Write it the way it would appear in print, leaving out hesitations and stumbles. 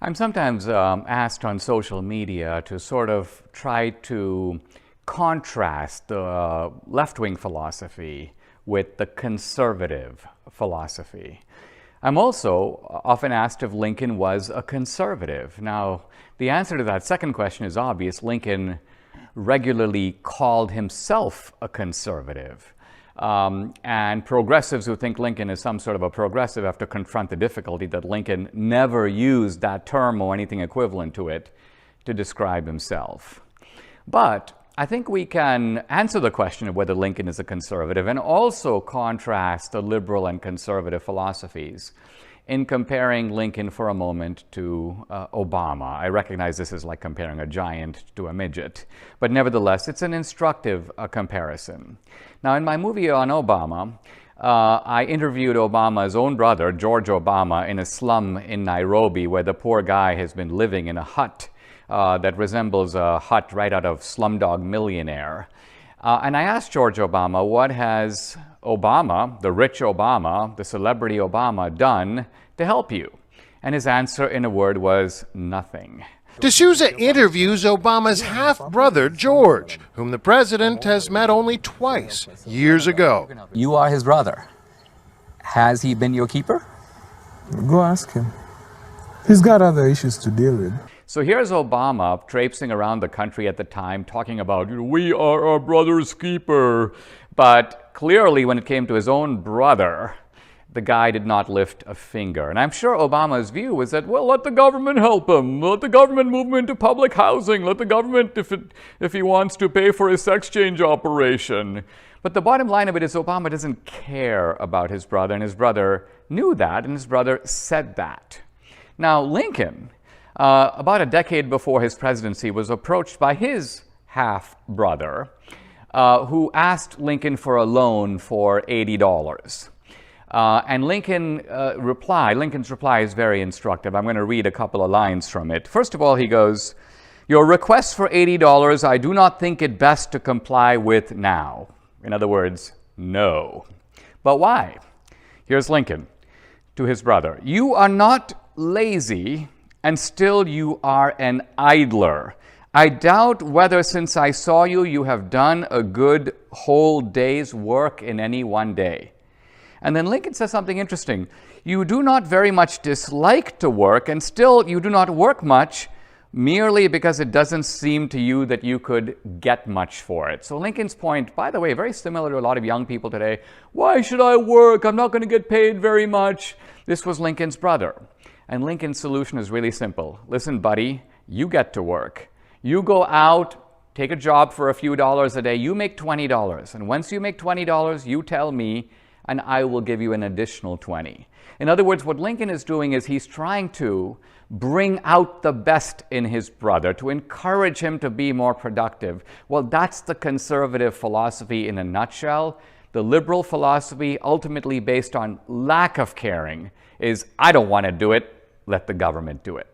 I'm sometimes asked on social media to sort of try to contrast the left-wing philosophy with the conservative philosophy. I'm also often asked if Lincoln was a conservative. Now, the answer to that second question is obvious. Lincoln regularly called himself a conservative. And progressives who think Lincoln is some sort of a progressive have to confront the difficulty that Lincoln never used that term or anything equivalent to it to describe himself. But I think we can answer the question of whether Lincoln is a conservative and also contrast the liberal and conservative philosophies in comparing Lincoln for a moment to Obama. I recognize this is like comparing a giant to a midget, but nevertheless, it's an instructive comparison. Now, in my movie on Obama, I interviewed Obama's own brother, George Obama, in a slum in Nairobi where the poor guy has been living in a hut that resembles a hut right out of Slumdog Millionaire. And I asked George Obama, what has Obama, the rich Obama, the celebrity Obama, done to help you? And his answer in a word was nothing. D'Souza interviews Obama's half-brother, George, whom the president has met only twice, years ago. You are his brother. Has he been your keeper? Go ask him. He's got other issues to deal with. So here's Obama traipsing around the country at the time talking about, we are our brother's keeper. But clearly when it came to his own brother, the guy did not lift a finger. And I'm sure Obama's view was that, well, let the government help him. Let the government move him into public housing. Let the government, if he wants to, pay for his sex change operation. But the bottom line of it is Obama doesn't care about his brother, and his brother knew that, and his brother said that. Now, Lincoln, about a decade before his presidency, was approached by his half-brother, who asked Lincoln for a loan for $80. And Lincoln's reply is very instructive. I'm going to read a couple of lines from it. First of all, he goes, "Your request for $80, I do not think it best to comply with now." In other words, no. But why? Here's Lincoln to his brother. "You are not lazy, and still you are an idler. I doubt whether since I saw you, you have done a good whole day's work in any one day." And then Lincoln says something interesting. "You do not very much dislike to work, and still you do not work much, merely because it doesn't seem to you that you could get much for it." So Lincoln's point, by the way, very similar to a lot of young people today. Why should I work? I'm not going to get paid very much. This was Lincoln's brother. And Lincoln's solution is really simple. Listen, buddy, you get to work. You go out, take a job for a few dollars a day. You make $20. And once you make $20, you tell me, and I will give you an additional 20. In other words, what Lincoln is doing is he's trying to bring out the best in his brother, to encourage him to be more productive. Well, that's the conservative philosophy in a nutshell. The liberal philosophy, ultimately based on lack of caring, is I don't want to do it, let the government do it.